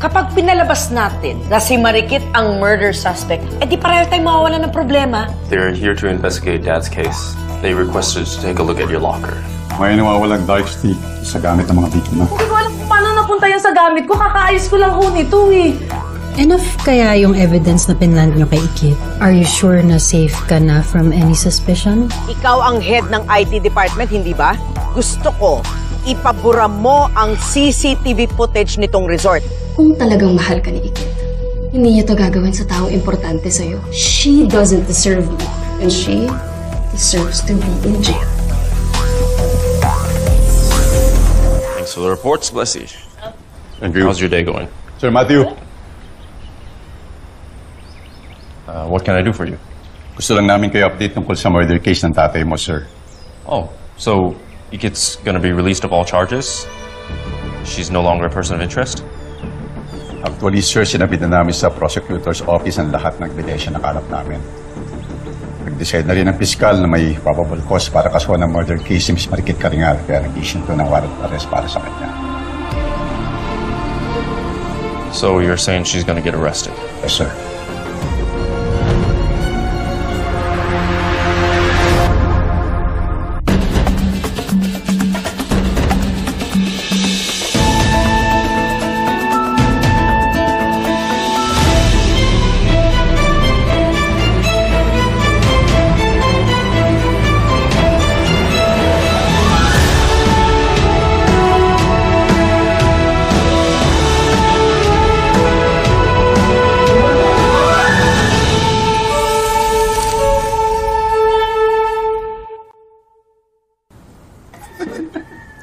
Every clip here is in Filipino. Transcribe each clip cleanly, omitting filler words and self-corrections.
Kapag pinalabas natin na si Marikit ang murder suspect, di pareho tayong mawawala ng problema. They're here to investigate Dad's case. They requested to take a look at your locker. May nawawalang dark streak sa gamit ng mga biktima. Hindi ko alam kung paano napunta yan sa gamit ko. Kakaayos ko lang ho nito eh. Enough kaya yung evidence na pinland nyo kay Ikit? Are you sure na safe ka na from any suspicion? Ikaw ang head ng IT department, hindi ba? Gusto ko, ipabura mo ang CCTV footage nitong resort. Kung talagang mahal ka ni Ikit, hindi niya to gagawin sa taong importante sa'yo. She doesn't deserve you. And she deserves to be in jail. Thanks for the reports, Blessy. Andrew. How's your day going? Sir Matthew. What can I do for you? Gusto lang namin kayo update tungkol sa murder case ng tatay mo, sir. Oh, so Ikit's gonna be released of all charges? She's no longer a person of interest? Actually, sir, sinabit na namin sa prosecutor's office ang lahat ng ebidensya na kalap namin. Nag-decide na rin ang piskal na may probable cause para kasuhan ng murder case si Ms. Marikit Karingal, kaya nag-issue to ng warrant of arrest para sa kanya. So you're saying she's gonna get arrested? Yes, sir.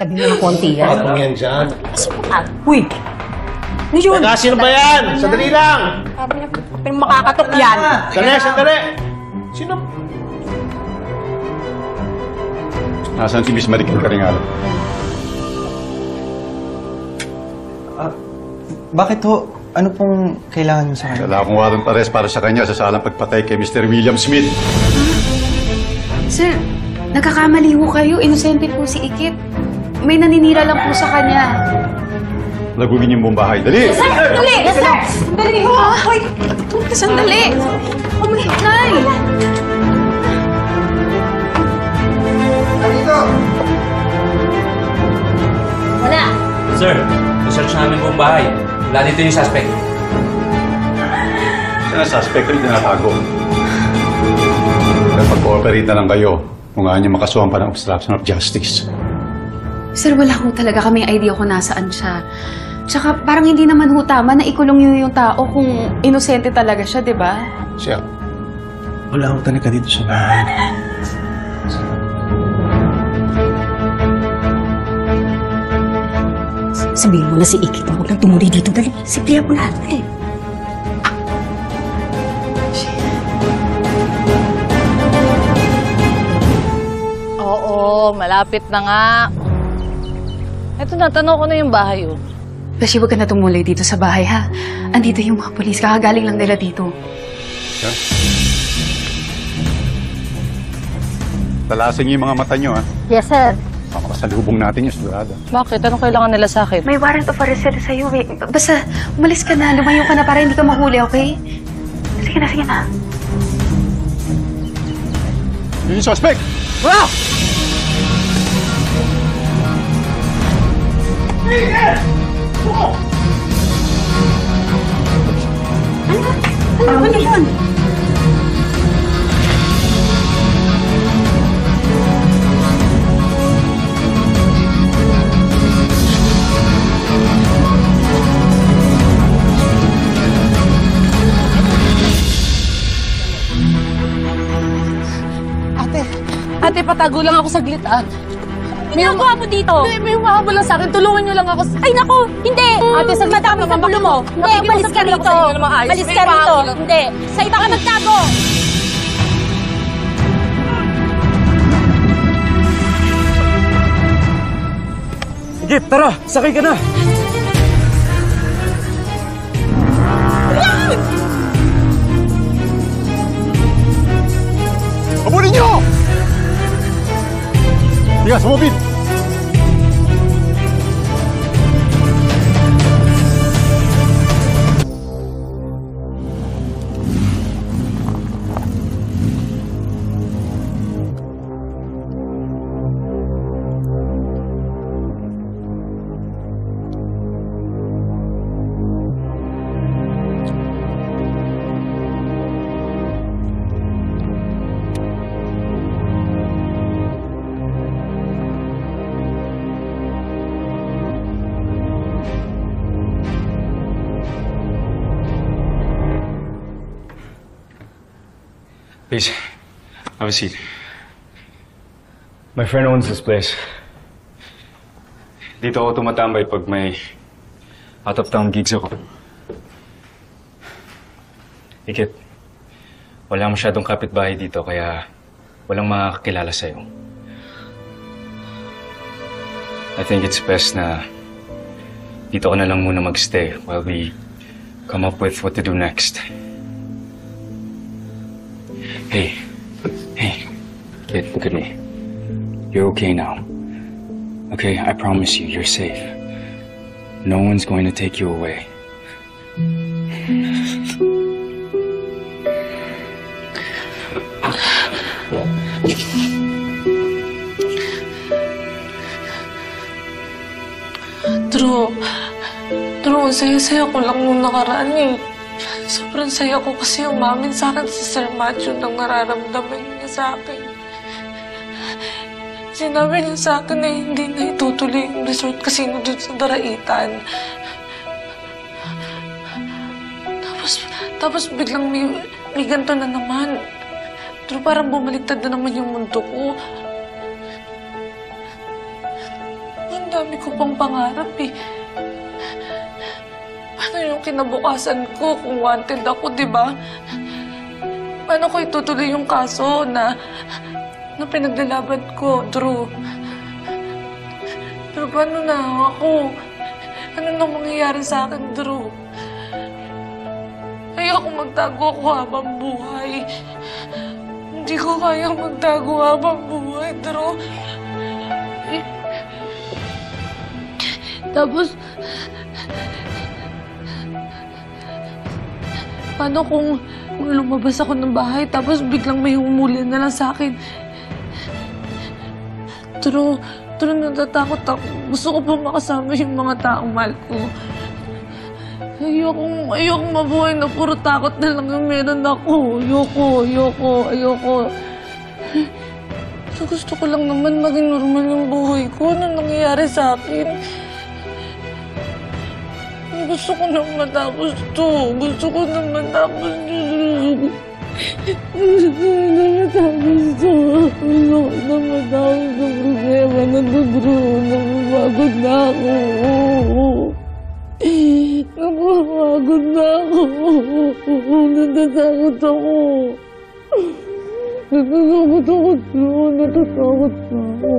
Sabi mo na konti yan. Ano yan dyan? Uy! Ngayon! Teka, sino ba yan? Sandali lang! Sabi niya, pero makakatok yan. Sandali, sandali! Sino? Nasaan si Ms. Marikit Karingal? Bakit ho? Ano pong kailangan niyo sa kanya? Wala akong warrant of arrest para sa kanya sa salang pagpatay kay Mr. William Smith. Sir, nagkakamali ho kayo. Inosente po si Ikit. May naninira lang po sa kanya. Lagunin yung buong bahay. Dali! Sandali! Yes, sir! Sandali! Hoy! Sandali! Oh my God! Wala! Sir, research namin buong bahay. Wala dito yung suspect. Siya na suspect rin tinatago. Kaya pag-cooperate na lang kayo, kung nga niyo makasuhan pa ng obstruction of justice. Sir, wala ho talaga kaming idea kung nasaan siya. Tsaka parang hindi naman ho tama na ikulong niyo yung tao kung inosente talaga siya, di ba? Siya. Wala ho talaga dito sa bahay. Sabihin mo na si Ikit na huwag lang tumuli dito. Dali, siplihan mo na. Dali. Oo, malapit na nga. Eto na, tanong ko na yung bahay, oh. Beshi, huwag ka na tumuloy dito sa bahay, ha? Andito yung mga polis. Kakagaling lang nila dito. Siya? Talasin niyo yung mga mata niyo, ha? Yes, sir. Makasalubong natin yung sigurado. Bakit? Anong kailangan nila sa akin? May warrant of arrest sila sa'yo, eh. Basta, umalis ka na. Lumayo ka na para hindi ka mahuli, okay? Sige na, sige na. Yun yung suspect! Wow! Ano yun? Ate, patago lang ako saglit, ah. May ginagawa mo dito? May humahabol lang sa akin. Tulungan niyo lang ako. Ay, naku! Hindi! Ate, saglit lang naman. Baka mo. Hindi, malis ka rito. Malis ka rito. Hindi. Sa iba ka magtago. Sige, tara! Sakay ka na! Abulin niyo! Tiga, sumupit! Please, have a seat. My friend owns this place. Dito ako tumatambay pag may out-of-town gigs ako. Ikit, wala masyadong kapitbahay dito kaya walang makakakilala sa'yo. I think it's best na dito ka na lang muna magstay while we come up with what to do next. Hey, kid, look at me. You're okay now. Okay, I promise you, you're safe. No one's going to take you away. Drew, saya-saya ko lang nung nakaraan eh. Sobrang saya ko kasi umamin sa akin si Sir Matthew ng nararamdaman niya sa akin. Sinabi niya sa akin na hindi na itutuloy yung resort casino dun sa Daraitan. Tapos biglang may ganito na naman. Drew, parang bumaliktad na naman yung mundo ko. Ang dami ko pang pangarap eh. Paano yung kinabukasan ko kung wanted ako, di ba? Paano ko itutuloy yung kaso na pinaglalaban ko, Drew? Pero paano na ako? Ano nang mangyayari sa akin, Drew? Ayoko magtago ako habang buhay. Hindi ko kaya magtago habang buhay, Drew. Tapos, paano kung lumabas ako ng bahay tapos biglang may humuli na lang sa akin? Pero natatakot ako. Gusto ko pa makasama yung mga taong mahal ko. Ayokong mabuhay na puro takot na lang yung meron ako. Ayoko. Pero gusto ko lang naman maging normal yung buhay ko. Ano nangyayari sa akin? Gusto ko nang matapos to. Gusto ko nang matapos to. Problema na to, Drew. Napapagod na ako. Natatakot ako. Natatakot ako.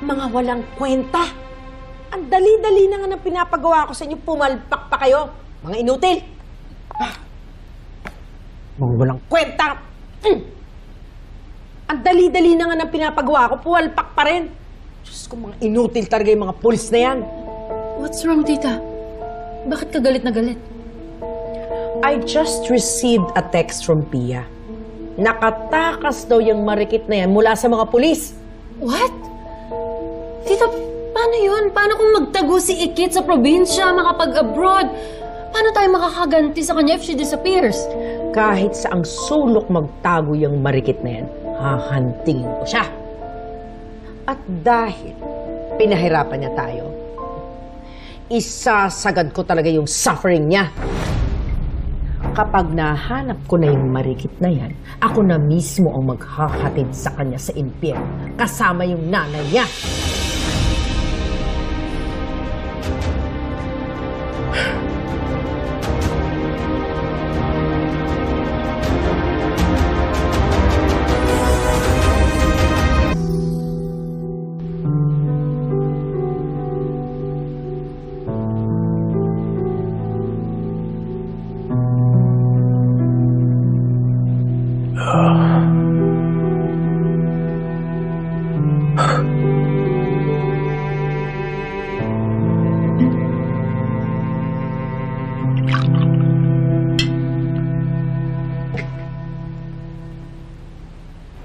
Mga walang kwenta. Ang dali-dali na nga ng pinapagawa ko sa inyo. Pumalpak pa kayo. Mga inutil. Mga walang kwenta. Ang dali-dali na nga ng pinapagawa ko. Pumalpak pa rin. Diyos ko, mga inutil talaga yung mga pulis na yan. What's wrong, tita? Bakit ka galit na galit? I just received a text from Pia. Nakatakas daw yung marikit na yan mula sa mga pulis. What? Tita, paano yun? Paano kung magtago si Ikit sa probinsya, makapag-abroad? Paano tayo makakaganti sa kanya if she disappears? Kahit sa ang sulok magtago yung marikit na yan, hahantingin ko siya. At dahil pinahirapan niya tayo, isasagad ko talaga yung suffering niya. Kapag nahanap ko na yung marikit na yan, ako na mismo ang maghahatid sa kanya sa impyerno, kasama yung nanay niya.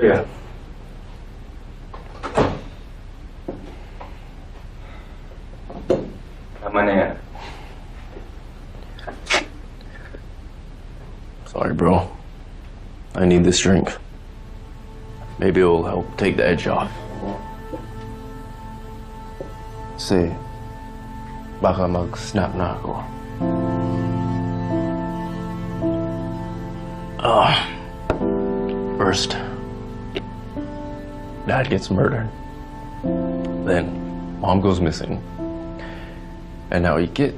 Yeah. Tama na yan. Sorry, bro. I need this drink. Maybe it'll help take the edge off. Kasi baka mag-snap na ako. First, Dad gets murdered. Then, Mom goes missing. And now Ikit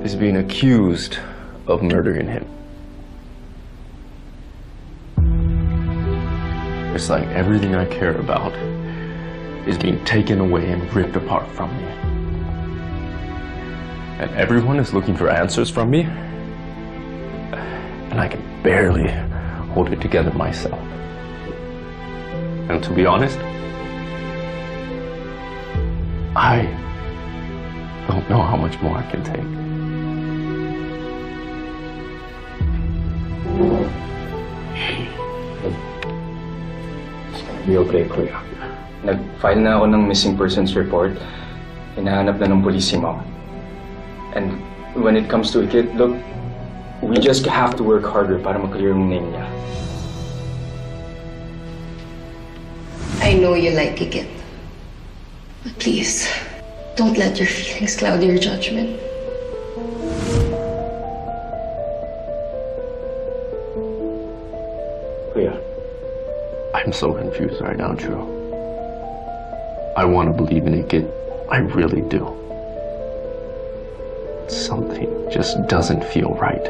is being accused of murdering him. It's like everything I care about is being taken away and ripped apart from me. And everyone is looking for answers from me. And I can barely hold it together myself. And to be honest, I don't know how much more I can take. Be okay, Kuya. Nag-file na ako ng missing persons report. Hinahanap na ng police si Mom. And when it comes to Ikit, look, we just have to work harder para ma-clear yung name niya. I know you like Ikit. But please, don't let your feelings cloud your judgment. Kuya. I'm so confused right now, Drew. I want to believe in Ikit. I really do. Something just doesn't feel right.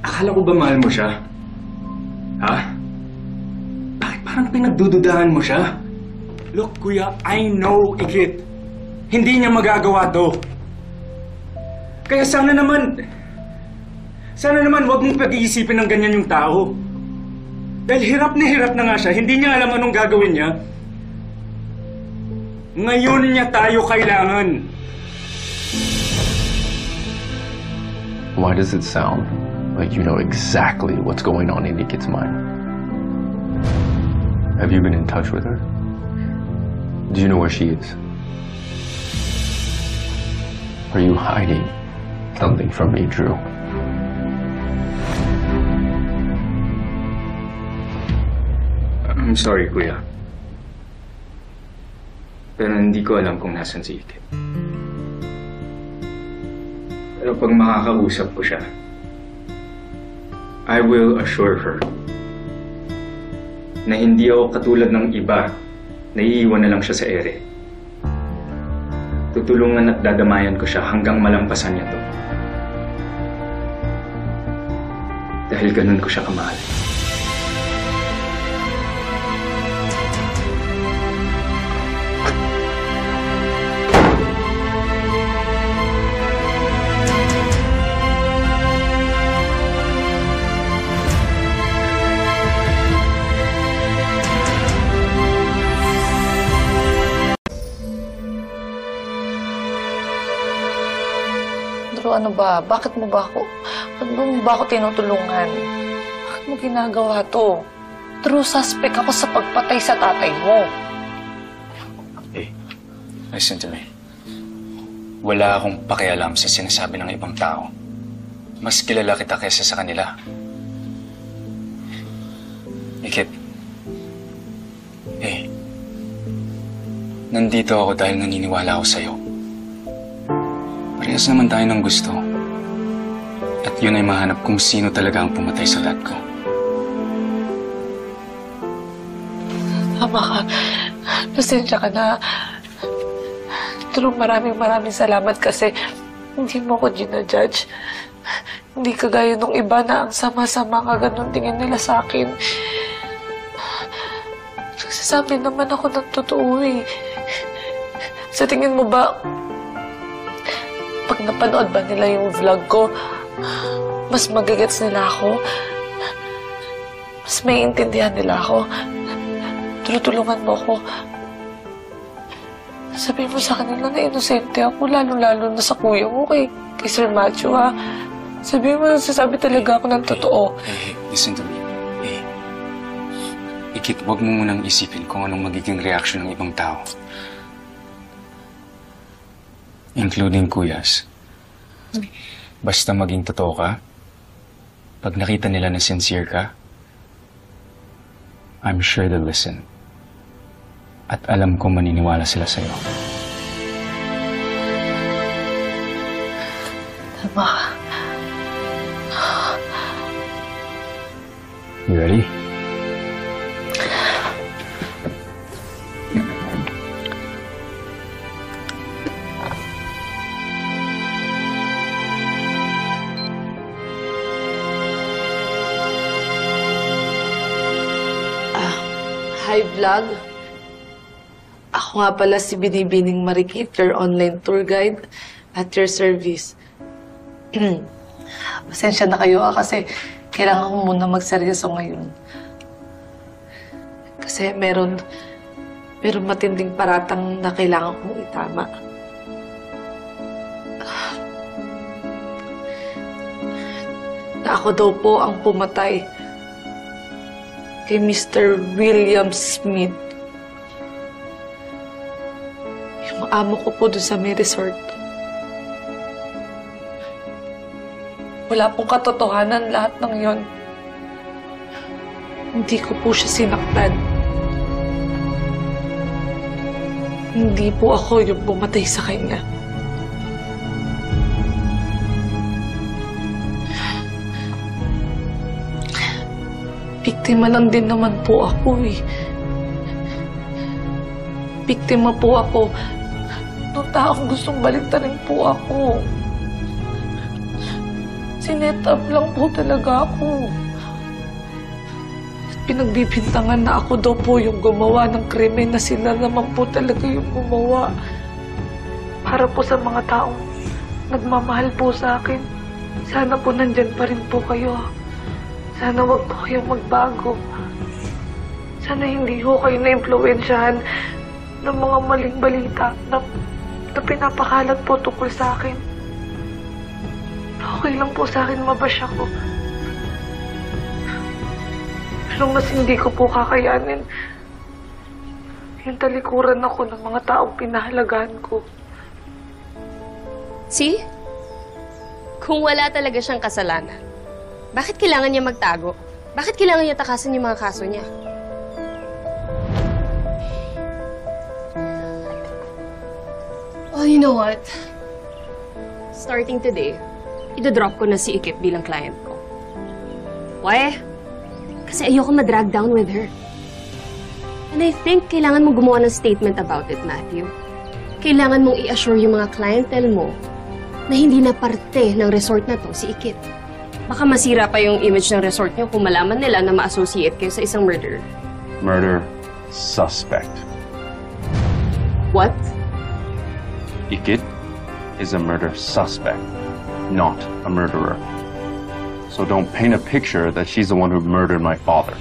Akala ko ba mahal mo siya? Ha? Bakit parang pinagdududahan mo siya? Look, Kuya, I know Ikit. Hindi niya magagawa to. Kaya sana naman wag mong pag-iisipin ng ganyan yung tao. Dahil hirap na nga siya, hindi niya alam anong gagawin niya. Ngayon niya tayo kailangan. Why does it sound like you know exactly what's going on in Ikit's mind? Have you been in touch with her? Do you know where she is? Are you hiding something from me, Drew? I'm sorry, Kuya. Pero hindi ko alam kung nasan si Ikit. Pero pag makakausap ko siya, I will assure her na hindi ako katulad ng iba na iiwan na lang siya sa ere. Tutulungan at dadamayan ko siya hanggang malampasan niya to. Dahil ganun ko siya kamahal. Ano ba? Bakit mo ba ako tinutulungan? Bakit mo ginagawa to? True suspect ako sa pagpatay sa tatay mo. Hey, listen to me. Wala akong pakialam sa sinasabi ng ibang tao. Mas kilala kita kaysa sa kanila. Ikit. Hey, nandito ako dahil naniniwala ako sa'yo. Parehas naman tayo ng gusto. At yun ay mahanap kung sino talaga ang pumatay sa dad ko. Tama ka. Pasensya ka na. Pero maraming salamat kasi hindi mo ko ginajudge. Hindi kagaya nung iba na ang sama-sama ka ganun tingin nila sa akin. Nagsasabi naman ako ng totoo eh. Sa tingin mo ba, pag napanood ba nila yung vlog ko, mas magigets nila ako? Mas may intindihan nila ako? Tulungan mo ako. Sabihin mo sa kanila na inosente ako, lalo-lalo na sa kuya mo kay Sir Macho, ha? Sabihin mo, nagsasabi talaga ako ng totoo. Hey, listen to me. Hey, Ikit, wag mo munang isipin kung anong magiging reaksyon ng ibang tao. Including kuyas. Basta maging totoo ka, pag nakita nila na sincere ka, I'm sure they'll listen. At alam ko maniniwala sila sa'yo. Tama ka. You ready? Hi, vlog. Ako nga pala si Binibining Marikit, your online tour guide at your service. Pasensya na kayo kasi kailangan ko muna magseryoso ngayon. Kasi meron matinding paratang na kailangan kong itama. Na ako daw po ang pumatay kay Mr. William Smith. Yung amo ko po doon sa may resort. Wala pong katotohanan lahat ng yon. Hindi ko po siya sinaktan. Hindi po ako yung pumatay sa kanya. Biktima lang din naman po ako eh. Biktima po ako nung taong gustong baliktarin po ako. Sinet up lang po talaga ako. At pinagbibintangan na ako daw po yung gumawa ng krimen na sila naman po talaga yung gumawa. Para po sa mga taong nagmamahal po sa akin. Sana po nandyan pa rin po kayo. Sana wag po kayong magbago. Sana hindi ho kayo na-impluwensyahan ng mga maling balita na pinapakalat po tungkol sa akin. Okay lang po sa akin mabash ako. Pero mas hindi ko po kakayanin yung talikuran ako ng mga taong pinahalagahan ko. See? Kung wala talaga siyang kasalanan, bakit kailangan niya magtago? Bakit kailangan niya takasan yung mga kaso niya? Oh, you know what? Starting today, idodrop ko na si Ikip bilang client ko. Why? Kasi ayoko ma-drag down with her. And I think kailangan mong gumawa ng statement about it, Matthew. Kailangan mong i-assure yung mga clientele mo na hindi na parte ng resort na to si Ikip. Baka masira pa yung image ng resort niyo kung malaman nila na ma-associate kayo sa isang murderer. Murder suspect. What? Ikit is a murder suspect, not a murderer. So don't paint a picture that she's the one who murdered my father.